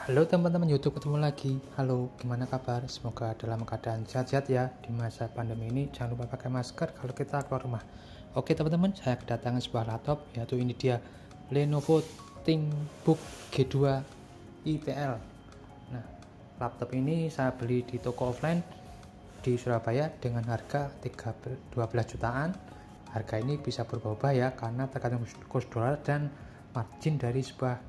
Halo teman-teman YouTube, ketemu lagi. Halo, gimana kabar? Semoga dalam keadaan sehat-sehat ya di masa pandemi ini. Jangan lupa pakai masker kalau kita keluar rumah. Oke teman-teman, saya kedatangan sebuah laptop, yaitu ini dia Lenovo ThinkBook G2 ITL. Nah, laptop ini saya beli di toko offline di Surabaya dengan harga 12 jutaan. Harga ini bisa berubah-ubah ya, karena tergantung kurs dolar dan margin dari sebuah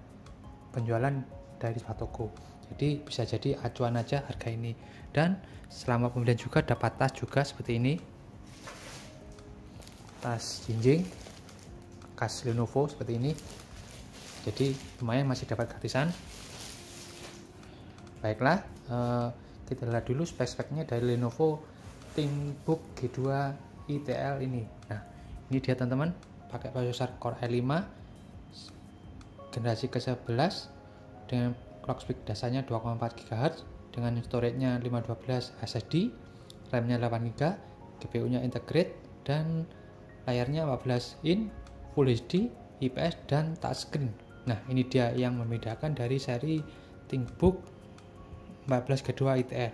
penjualan dari sebuah toko. Jadi bisa jadi acuan aja harga ini. Dan selama pembelian juga dapat tas juga seperti ini, tas jinjing khas Lenovo seperti ini. Jadi lumayan masih dapat gratisan. Baiklah, kita lihat dulu spek-speknya dari Lenovo ThinkBook G2 ITL ini. Nah, ini dia teman-teman, pakai prosesor Core i5 generasi ke-11 dengan clock speed dasarnya 2,4 GHz dengan storage-nya 512 SSD, RAM-nya 8 GB, GPU-nya integrate, dan layarnya 14 in, Full HD, IPS, dan touchscreen. Nah, ini dia yang membedakan dari seri ThinkBook 14 G2 ITL.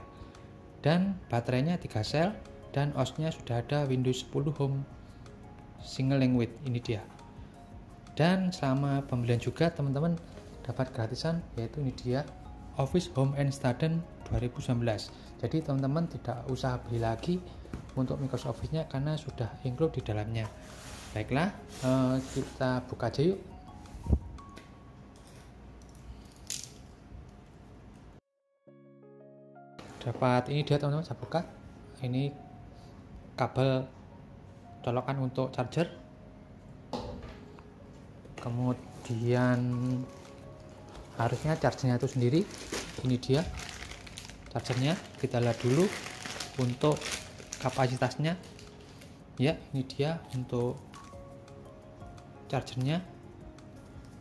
Dan baterainya 3 sel dan OS-nya sudah ada Windows 10 Home Single Language. Ini dia. Dan selama pembelian juga teman-teman dapat gratisan, yaitu ini dia Office Home and Student 2019. Jadi teman-teman tidak usah beli lagi untuk Microsoft Office-nya karena sudah include di dalamnya. Baiklah, kita buka aja yuk. Dapat ini dia teman-teman, saya buka. Ini kabel colokan untuk charger. Kemudian harusnya chargernya itu sendiri. Ini dia chargernya. Kita lihat dulu untuk kapasitasnya. Ya, ini dia untuk chargernya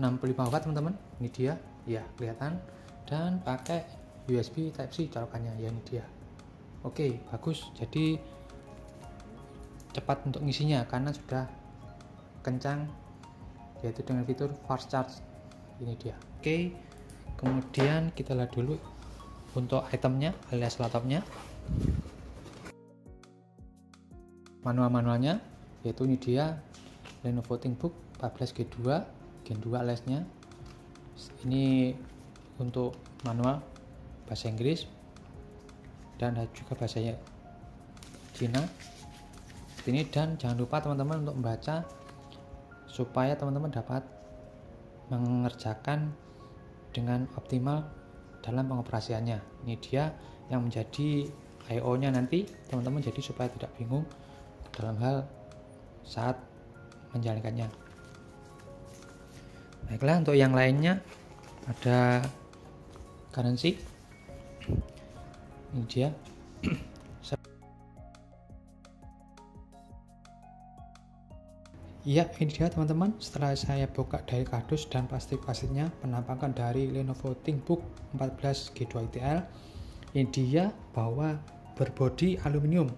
65 watt teman-teman. Ini dia, ya kelihatan. Dan pakai USB Type-C colokannya. Ya, ini dia. Oke, bagus. Jadi cepat untuk ngisinya karena sudah kencang, yaitu dengan fitur fast charge. Ini dia. Oke, kemudian kita lihat dulu untuk itemnya alias laptopnya, manualnya, yaitu ini dia Lenovo ThinkBook 14 G2 Gen 2 aliasnya. Ini untuk manual bahasa Inggris dan juga bahasa Cina ini. Dan jangan lupa teman-teman untuk membaca supaya teman-teman dapat mengerjakan dengan optimal dalam pengoperasiannya. Ini dia yang menjadi I/O-nya nanti teman-teman, jadi supaya tidak bingung dalam hal saat menjalankannya. Baiklah, untuk yang lainnya ada garansi. Ini dia. Ya, ini dia teman-teman, setelah saya buka dari kardus dan plastik-plastiknya, penampakan dari Lenovo ThinkBook 14 G2 ITL. Ini dia bahwa berbodi aluminium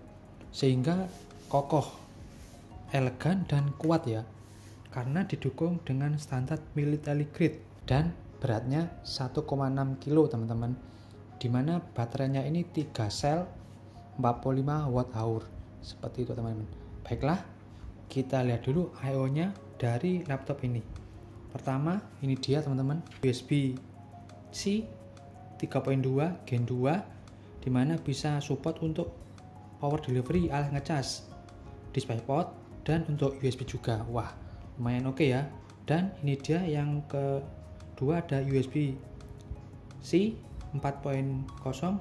sehingga kokoh, elegan, dan kuat ya, karena didukung dengan standar military grade dan beratnya 1,6 kg teman-teman, dimana baterainya ini 3 sel 45 Wh seperti itu teman-teman. Baiklah, kita lihat dulu I/O-nya dari laptop ini. Pertama, ini dia teman-teman, USB-C 3.2 Gen 2, dimana bisa support untuk power delivery alias ngecas, DisplayPort, dan untuk USB juga. Wah, lumayan oke ya. Dan ini dia yang kedua, ada USB-C 4.0,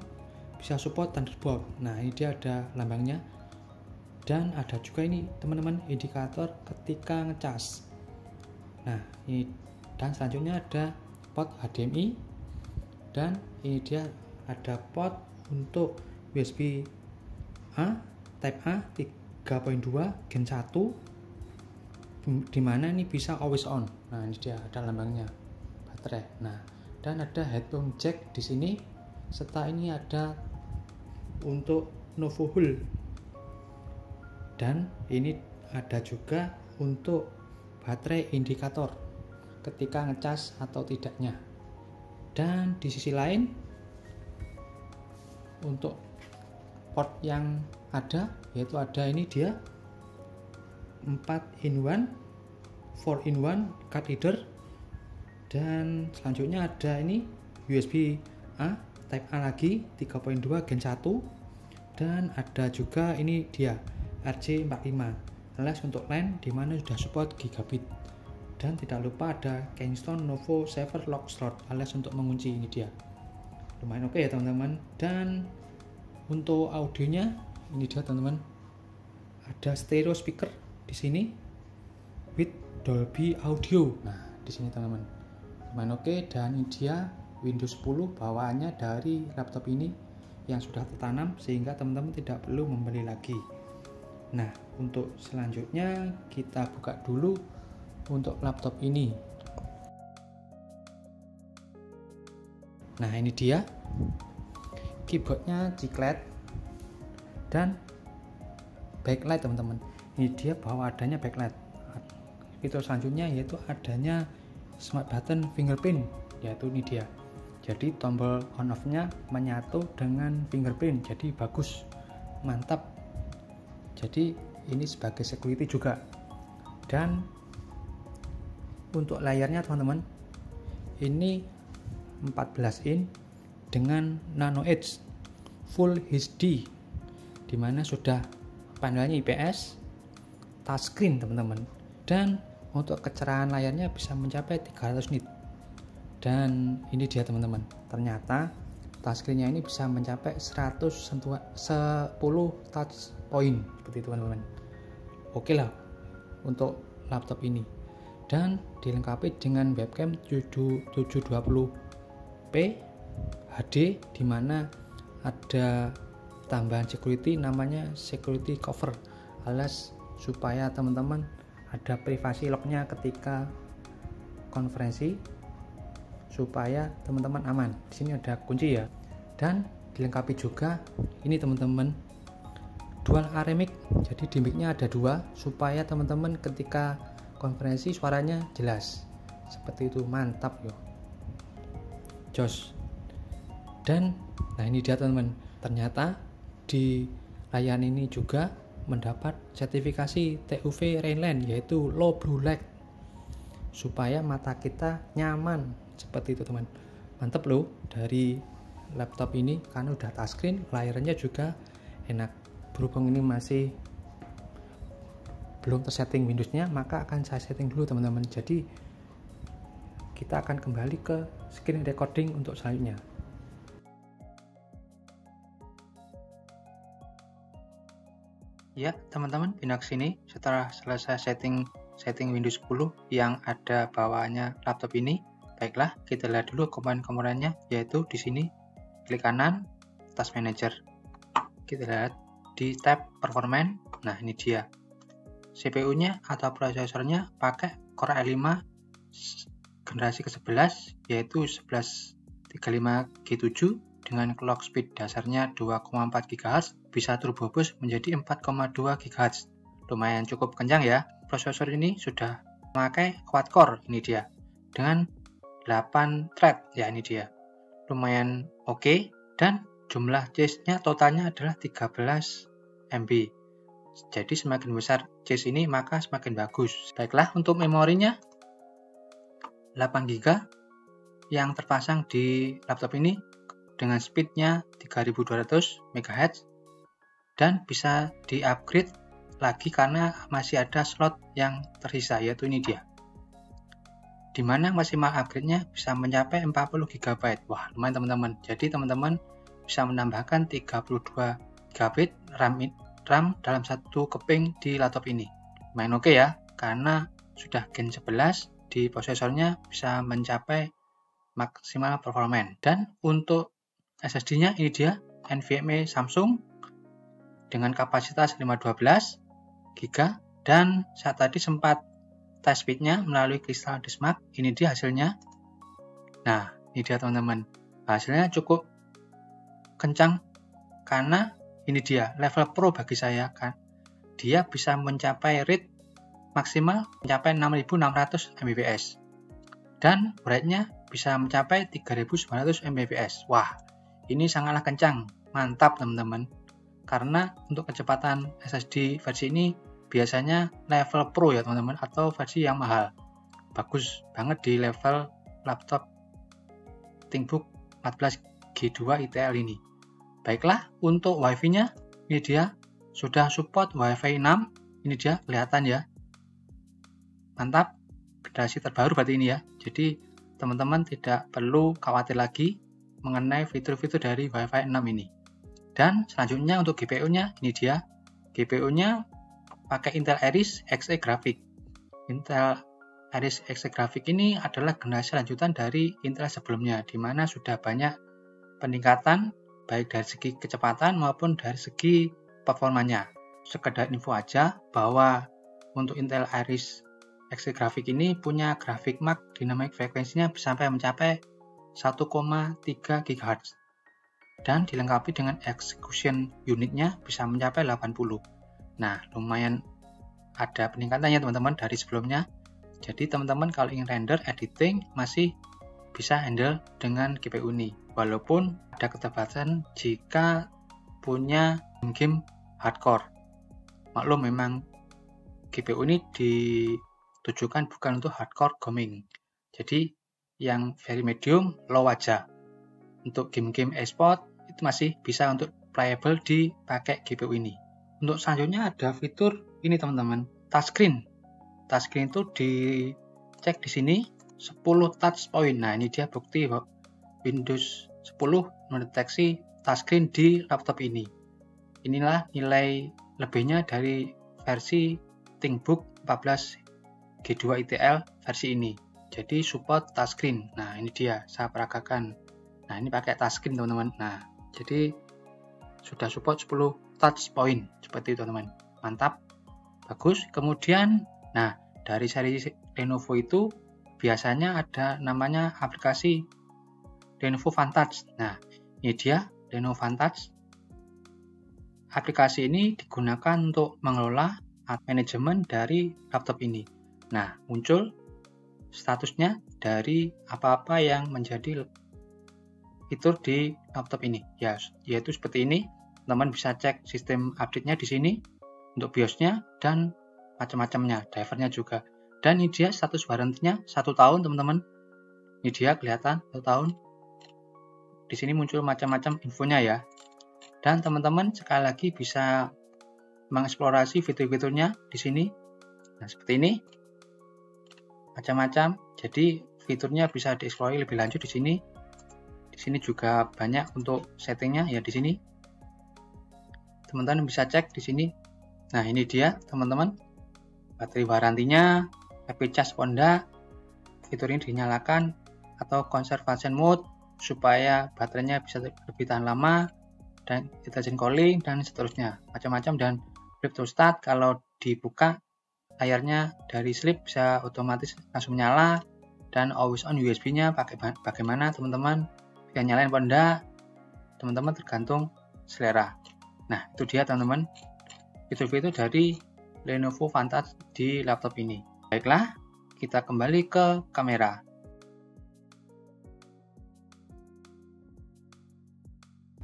bisa support Thunderbolt. Nah, ini dia ada lambangnya. Dan ada juga ini teman-teman indikator ketika ngecas. Nah, ini, dan selanjutnya ada port HDMI, dan ini dia ada port untuk USB A Type A 3.2 Gen 1, dimana ini bisa always on. Nah, ini dia ada lambangnya baterai. Nah, dan ada headphone jack di sini, serta ini ada untuk Novo Hul. Dan ini ada juga untuk baterai indikator ketika ngecas atau tidaknya. Dan di sisi lain untuk port yang ada, yaitu ada ini dia 4-in-1 4-in-1 card reader, dan selanjutnya ada ini USB A Type A lagi 3.2 Gen 1, dan ada juga ini dia RJ45 alias untuk LAN dimana sudah support gigabit, dan tidak lupa ada Kingston Novo Saver Lock Slot alias untuk mengunci. Ini dia lumayan oke ya teman-teman. Dan untuk audionya ini dia teman-teman, ada stereo speaker di sini with Dolby Audio. Nah di sini teman-teman lumayan oke. Dan ini dia Windows 10 bawaannya dari laptop ini yang sudah tertanam sehingga teman-teman tidak perlu membeli lagi. Nah untuk selanjutnya kita buka dulu untuk laptop ini. Nah ini dia keyboardnya Chiclet dan backlight teman-teman. Ini dia bahwa adanya backlight. Fitur selanjutnya yaitu adanya smart button fingerprint, yaitu ini dia. Jadi tombol on off nya menyatu dengan fingerprint, jadi bagus, mantap. Jadi ini sebagai security juga. Dan untuk layarnya teman-teman, ini 14 in dengan Nano Edge Full HD, dimana sudah panelnya IPS, touchscreen teman-teman. Dan untuk kecerahan layarnya bisa mencapai 300 nit. Dan ini dia teman-teman, ternyata touchscreen-nya ini bisa mencapai 110 touch point seperti itu teman-teman. Oke lah untuk laptop ini. Dan dilengkapi dengan webcam 720p HD, dimana ada tambahan security namanya security cover alias supaya teman-teman ada privasi locknya ketika konferensi, supaya teman-teman aman. Di sini ada kunci ya. Dan dilengkapi juga ini teman-teman dual area mic, jadi di mic-nya ada dua supaya teman-teman ketika konferensi suaranya jelas seperti itu. Mantap yo, jos. Dan nah ini dia teman-teman, ternyata di layar ini juga mendapat sertifikasi TUV Rainland, yaitu low blue light, supaya mata kita nyaman seperti itu teman. Mantap loh dari laptop ini, karena udah touchscreen, layarnya juga enak. Berhubung ini masih belum tersetting Windowsnya, maka akan saya setting dulu teman-teman. Jadi kita akan kembali ke screen recording untuk selanjutnya. Ya teman-teman, pindah ke sini setelah selesai setting Windows 10 yang ada bawaannya laptop ini. Baiklah, kita lihat dulu komponen-komponennya, yaitu di sini klik kanan Task Manager. Kita lihat di tab Performance. Nah ini dia. CPU-nya atau prosesornya pakai Core i5 generasi ke-11, yaitu 1135G7 dengan clock speed dasarnya 2,4 GHz, bisa turbo boost menjadi 4,2 GHz. Lumayan cukup kencang ya. Prosesor ini sudah memakai quad core, ini dia, dengan 8 thread, ya ini dia. Lumayan oke. Dan jumlah cache-nya totalnya adalah 13 MB. Jadi semakin besar cache ini maka semakin bagus. Baiklah, untuk memorinya 8 GB yang terpasang di laptop ini dengan speednya 3200 MHz, dan bisa di-upgrade lagi karena masih ada slot yang tersisa, yaitu ini dia, dimana maksimal upgrade-nya bisa mencapai 40 GB. Wah lumayan teman-teman. Jadi teman-teman bisa menambahkan 32 GB RAM dalam satu keping di laptop ini. Lumayan oke ya, karena sudah Gen 11 di prosesornya bisa mencapai maksimal performance. Dan untuk SSD-nya ini dia NVMe Samsung dengan kapasitas 512 GB, dan saat tadi sempat tes speed-nya melalui Crystal Diskmark. Ini dia hasilnya. Nah, ini dia teman-teman. Hasilnya cukup kencang karena ini dia level pro bagi saya kan. Dia bisa mencapai rate maksimal mencapai 6600 Mbps. dan write-nya bisa mencapai 3900 Mbps. Wah, ini sangatlah kencang, mantap teman-teman. Karena untuk kecepatan SSD versi ini biasanya level Pro ya teman-teman, atau versi yang mahal. Bagus banget di level laptop ThinkBook 14G2 ITL ini. Baiklah, untuk WiFi-nya ini dia sudah support WiFi 6. Ini dia kelihatan ya. Mantap, generasi terbaru berarti ini ya. Jadi teman-teman tidak perlu khawatir lagi mengenai fitur-fitur dari WiFi 6 ini. Dan selanjutnya untuk GPU-nya, ini dia. GPU-nya pakai Intel Iris Xe Graphics. Intel Iris Xe Graphics ini adalah generasi lanjutan dari Intel sebelumnya, di mana sudah banyak peningkatan baik dari segi kecepatan maupun dari segi performanya. Sekedar info aja bahwa untuk Intel Iris Xe Graphics ini punya grafik mark dynamic frekuensinya sampai mencapai 1,3 GHz dan dilengkapi dengan execution unitnya bisa mencapai 80. Nah, lumayan ada peningkatannya teman-teman dari sebelumnya. Jadi teman-teman kalau ingin render editing masih bisa handle dengan GPU ini, walaupun ada keterbatasan jika punya game hardcore. Maklum memang GPU ini ditujukan bukan untuk hardcore gaming, jadi yang very medium low aja. Untuk game-game esport itu masih bisa untuk playable dipakai GPU ini. Untuk selanjutnya ada fitur ini teman-teman, touchscreen. Touchscreen itu dicek di sini 10 touch point. Nah, ini dia bukti Windows 10 mendeteksi touchscreen di laptop ini. Inilah nilai lebihnya dari versi ThinkBook 14G2 ITL versi ini. Jadi support touchscreen. Nah, ini dia saya peragakan. Nah, ini pakai touchscreen teman-teman. Nah, jadi sudah support 10 touch point seperti itu teman-teman. Mantap. Bagus. Kemudian, nah, dari seri Lenovo itu biasanya ada namanya aplikasi Lenovo Vantage. Nah, ini dia Lenovo Vantage. Aplikasi ini digunakan untuk mengelola manajemen dari laptop ini. Nah, muncul statusnya dari apa-apa yang menjadi fitur di laptop ini. Ya, yaitu seperti ini. Teman-teman bisa cek sistem update-nya di sini untuk BIOS-nya dan macam-macamnya, drivernya juga. Dan ini dia status warranty-nya 1 tahun, teman-teman. Ini dia kelihatan 1 tahun. Di sini muncul macam-macam infonya ya. Dan teman-teman sekali lagi bisa mengeksplorasi fitur-fiturnya di sini. Nah, seperti ini. Macam-macam. Jadi fiturnya bisa dieksplorasi lebih lanjut di sini. Di sini juga banyak untuk settingnya ya di sini. Teman-teman bisa cek di sini. Nah, ini dia teman-teman. Baterai warantinya, happy charge Honda. Fitur ini dinyalakan atau conservation mode supaya baterainya bisa lebih tahan lama, dan detergent cooling dan seterusnya. Macam-macam. Dan flip to start, kalau dibuka layarnya dari sleep bisa otomatis langsung nyala. Dan always on USB-nya pakai bagaimana teman-teman, bisa nyalain apa enggak, teman-teman tergantung selera. Nah, itu dia teman-teman fitur-fitur dari Lenovo Vantage di laptop ini. Baiklah, kita kembali ke kamera.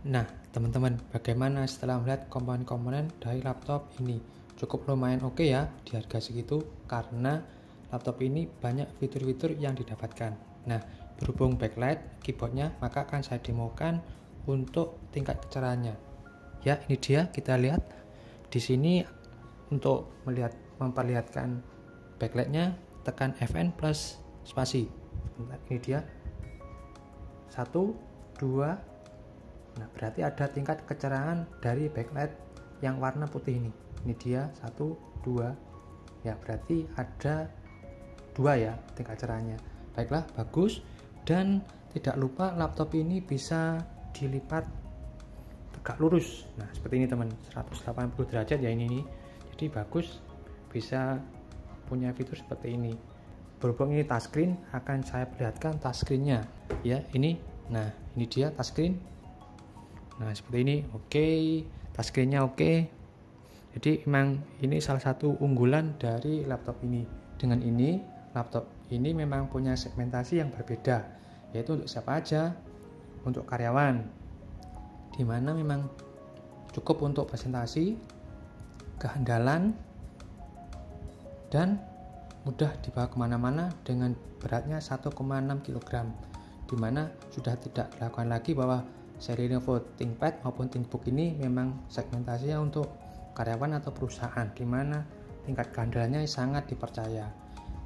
Nah, teman-teman, bagaimana setelah melihat komponen-komponen dari laptop ini? Cukup lumayan oke ya di harga segitu, karena laptop ini banyak fitur-fitur yang didapatkan. Nah, berhubung backlight keyboardnya, maka akan saya demokan untuk tingkat kecerahannya. Ya, ini dia, kita lihat di sini. Untuk memperlihatkan backlightnya, tekan Fn plus spasi. Ini dia 1, 2. Nah, berarti ada tingkat kecerahan dari backlight yang warna putih ini. Ini dia 1, 2. Ya, berarti ada 2 ya tingkat kecerahannya. Baiklah, bagus. Dan tidak lupa laptop ini bisa dilipat tegak lurus. Nah, seperti ini teman, 180 derajat ya ini. Jadi bagus, bisa punya fitur seperti ini. Berhubung ini touchscreen, akan saya perlihatkan touchscreen-nya ya. Ini, nah ini dia touchscreen. Nah, seperti ini. Oke, touchscreen-nya oke. Jadi memang ini salah satu unggulan dari laptop ini. Dengan ini laptop ini memang punya segmentasi yang berbeda, yaitu untuk siapa aja, untuk karyawan, dimana memang cukup untuk presentasi, kehandalan, dan mudah dibawa kemana-mana dengan beratnya 1,6 kg, dimana sudah tidak dilakukan lagi bahwa seri Lenovo ThinkPad maupun ThinkBook ini memang segmentasinya untuk karyawan atau perusahaan, dimana tingkat kehandalannya sangat dipercaya.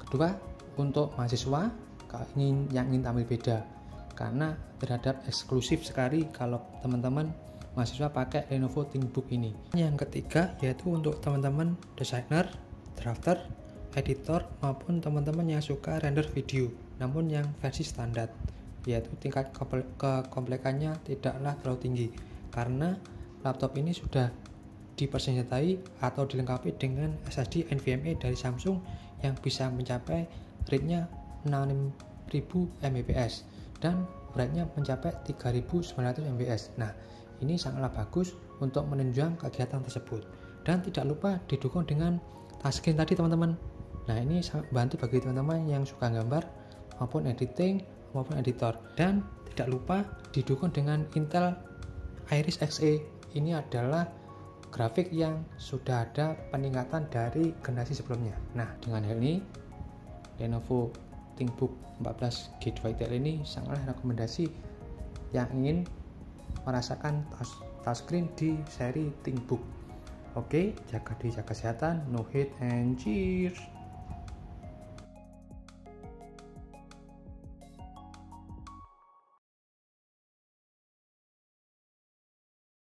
Kedua, untuk mahasiswa yang ingin tampil beda, karena terhadap eksklusif sekali kalau teman-teman mahasiswa pakai Lenovo ThinkBook ini. Yang ketiga yaitu untuk teman-teman desainer, drafter, editor, maupun teman-teman yang suka render video namun yang versi standar, yaitu tingkat kekomplekannya tidaklah terlalu tinggi, karena laptop ini sudah dipersenjatai atau dilengkapi dengan SSD NVMe dari Samsung yang bisa mencapai rate-nya 6000 Mbps dan beratnya mencapai 3900 Mbps. Nah, ini sangatlah bagus untuk menunjang kegiatan tersebut. Dan tidak lupa didukung dengan touchscreen tadi, teman-teman. Nah, ini sangat membantu bagi teman-teman yang suka gambar maupun editing maupun editor. Dan tidak lupa didukung dengan Intel Iris Xe. Ini adalah grafik yang sudah ada peningkatan dari generasi sebelumnya. Nah, dengan hal ini Lenovo ThinkBook 14 G2 XL ini sangatlah rekomendasi yang ingin merasakan touchscreen di seri ThinkBook. Oke, jaga diri, jaga kesehatan, no hate and cheers.